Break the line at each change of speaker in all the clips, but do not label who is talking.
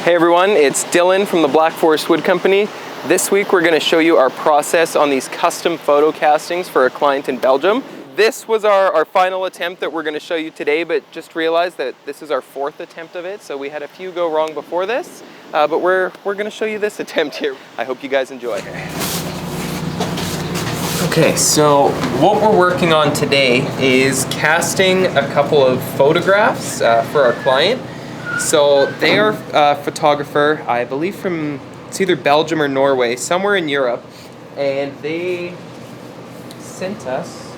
Hey everyone, it's Dylan from the Black Forest Wood Company. This week we're going to show you our process on these custom photo castings for a client in Belgium. This was our final attempt that we're going to show you today, but just realized that this is our 4th attempt of it, so we had a few go wrong before this, but we're going to show you this attempt here. I hope you guys enjoy. Okay, so what we're working on today is casting a couple of photographs for our client. So they are a photographer, I believe from, it's either Belgium or Norway, somewhere in Europe, and they sent us,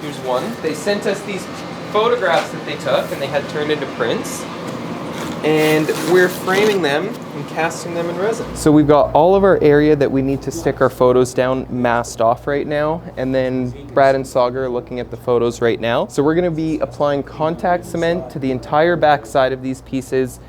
here's one, they sent us these photographs that they took and they had turned into prints, and we're framing them and casting them in resin. So we've got all of our area that we need to stick our photos down masked off right now, and then Brad and Sagar are looking at the photos right now. So we're gonna be applying contact cement to the entire back side of these pieces,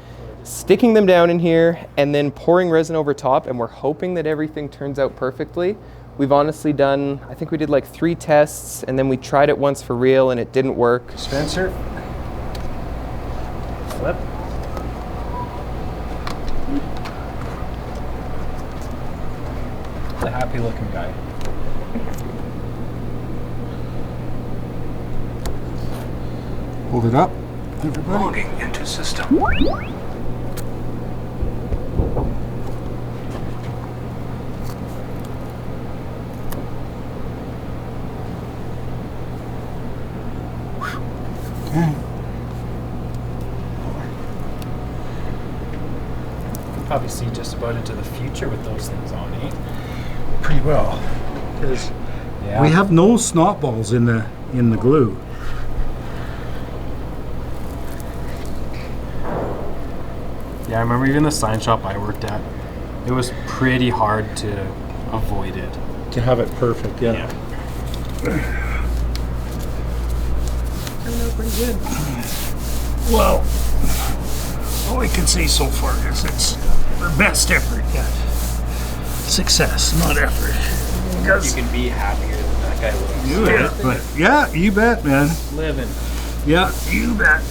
sticking them down in here, and then pouring resin over top, and we're hoping that everything turns out perfectly. We've honestly done, I think we did like 3 tests, and then we tried it once for real and it didn't work.
Spencer, flip. A happy looking guy.
Hold it up, everybody.
Logging into system.
Okay.
Probably see just about into the future with those things on, eh?
Pretty well, because
Yeah.
we have no snot balls in the glue.
Yeah, I remember even the sign shop I worked at, it was pretty hard to avoid it.
To have it perfect, yeah.
Turned out pretty good.
Well, all we can say so far is it's our best effort yet. Success, not effort.
You can be happier than that guy looks.
You bet, but yeah, you bet, man.
Living.
Yeah, you bet.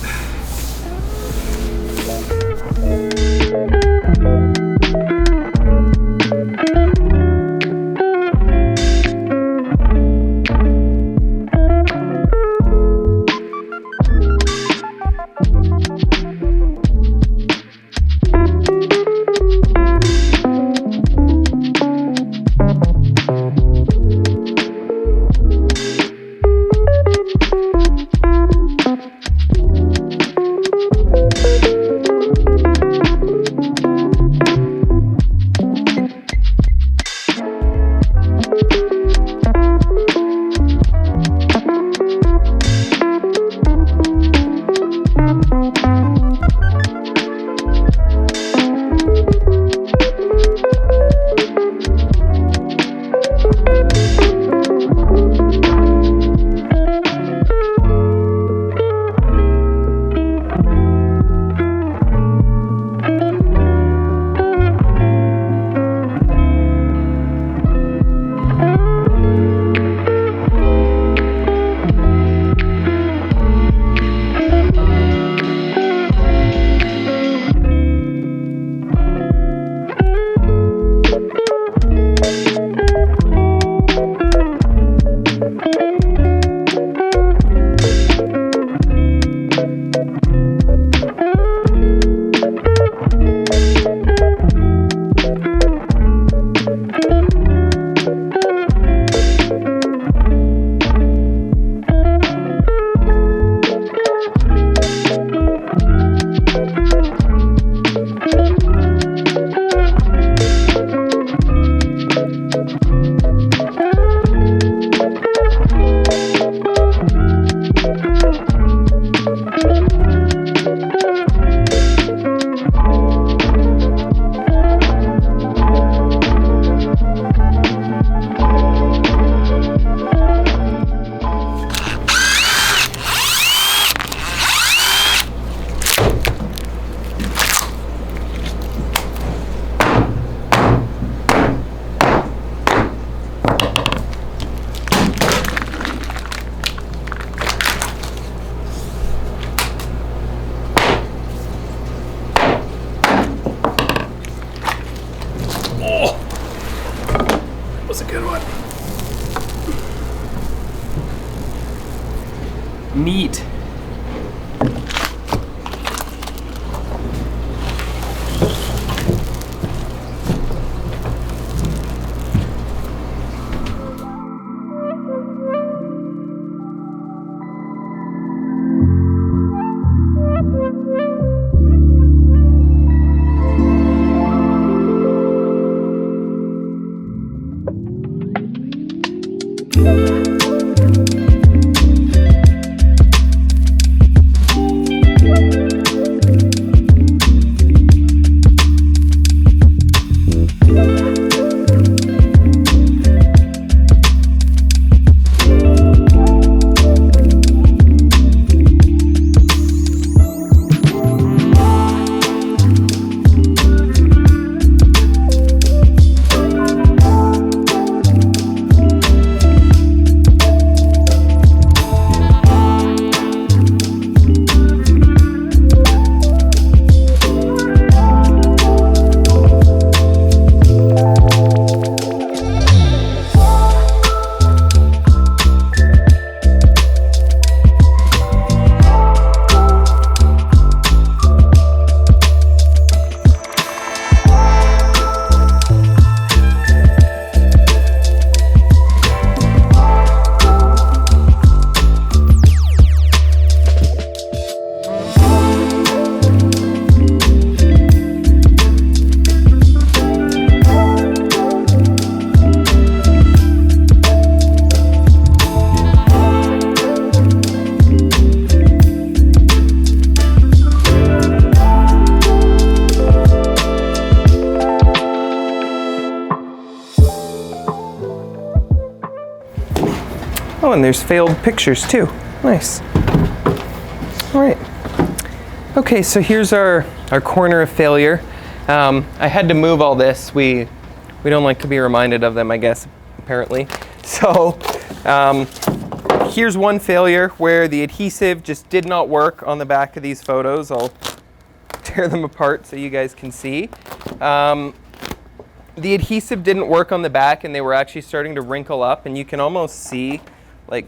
Neat.
Oh, and there's failed pictures too. Nice. All right. Okay, so here's our corner of failure. I had to move all this. We don't like to be reminded of them, I guess, apparently. So here's one failure where the adhesive just did not work on the back of these photos. I'll tear them apart so you guys can see. The adhesive didn't work on the back and they were actually starting to wrinkle up, and you can almost see like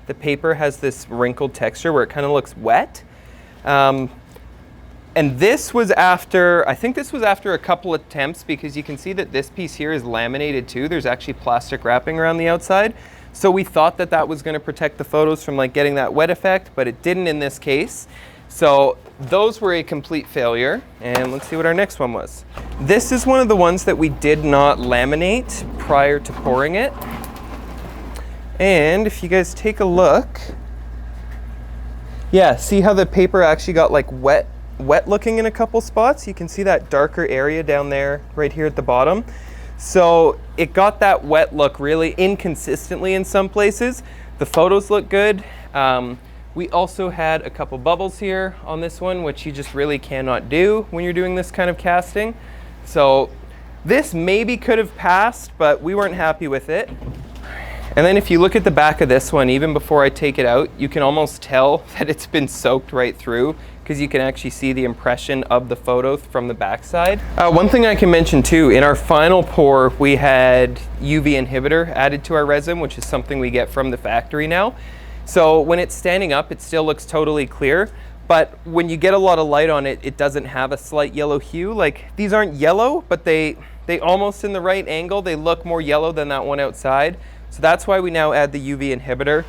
the paper has this wrinkled texture where it kind of looks wet. And this was after, I think this was after a couple attempts, because you can see that this piece here is laminated too. There's actually plastic wrapping around the outside. So we thought that that was going to protect the photos from like getting that wet effect, but it didn't in this case. So those were a complete failure. And let's see what our next one was. This is one of the ones that we did not laminate prior to pouring it. And if you guys take a look, yeah, see how the paper actually got like wet looking in a couple spots? You can see that darker area down there right here at the bottom. So it got that wet look really inconsistently in some places. The photos look good. We also had a couple bubbles here on this one, which you just really cannot do when you're doing this kind of casting. So this maybe could have passed, but we weren't happy with it. And then if you look at the back of this one, even before I take it out, you can almost tell that it's been soaked right through, because you can actually see the impression of the photo from the backside. One thing I can mention too, in our final pour, we had UV inhibitor added to our resin, which is something we get from the factory now. So when it's standing up, it still looks totally clear, but when you get a lot of light on it, it doesn't have a slight yellow hue. Like, these aren't yellow, but they almost in the right angle, they look more yellow than that one outside. So that's why we now add the UV inhibitor.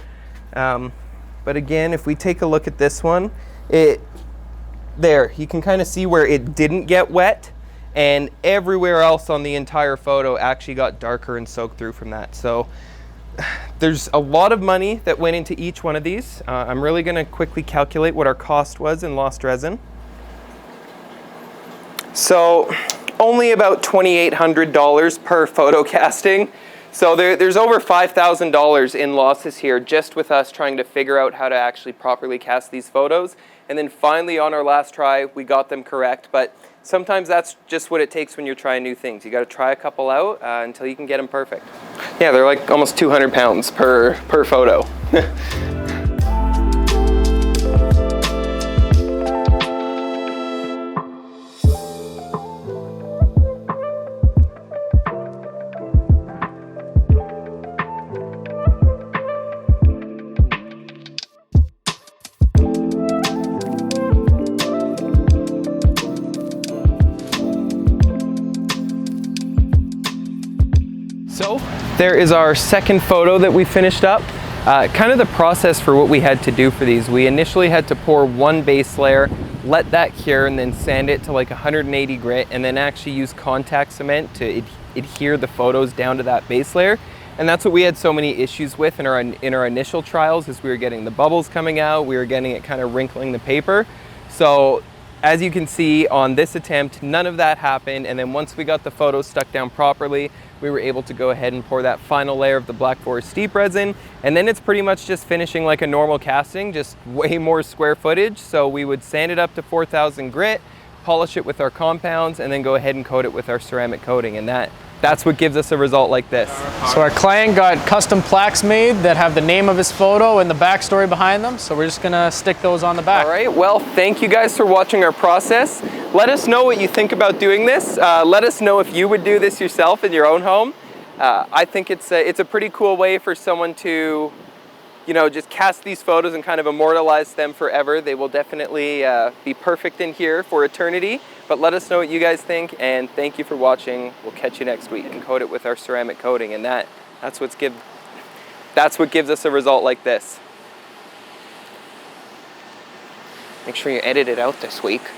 But again, if we take a look at this one, there, you can kind of see where it didn't get wet, and everywhere else on the entire photo actually got darker and soaked through from that. So there's a lot of money that went into each one of these. I'm really gonna quickly calculate what our cost was in lost resin. So only about $2,800 per photo casting. So there's over $5,000 in losses here just with us trying to figure out how to actually properly cast these photos. And then finally on our last try, we got them correct. But sometimes that's just what it takes when you're trying new things. You got to try a couple out until you can get them perfect. Yeah, they're like almost 200 pounds per photo. So there is our second photo that we finished up. Kind of the process for what we had to do for these. We initially had to pour one base layer, let that cure, and then sand it to like 180 grit, and then actually use contact cement to adhere the photos down to that base layer. And that's what we had so many issues with in our initial trials, is we were getting the bubbles coming out, we were getting it kind of wrinkling the paper. So as you can see on this attempt, none of that happened. And then once we got the photos stuck down properly, we were able to go ahead and pour that final layer of the Black Forest steep resin. And then it's pretty much just finishing like a normal casting, just way more square footage. So we would sand it up to 4,000 grit, polish it with our compounds, and then go ahead and coat it with our ceramic coating. And that's what gives us a result like this.
So our client got custom plaques made that have the name of his photo and the backstory behind them. So we're just gonna stick those on the back.
All right, well, thank you guys for watching our process. Let us know what you think about doing this. Let us know if you would do this yourself in your own home. I think it's a pretty cool way for someone to, you know, just cast these photos and kind of immortalize them forever. They will definitely be perfect in here for eternity. But let us know what you guys think, and thank you for watching. We'll catch you next week and coat it with our ceramic coating, and that's what gives us a result like this. Make sure you edit it out this week.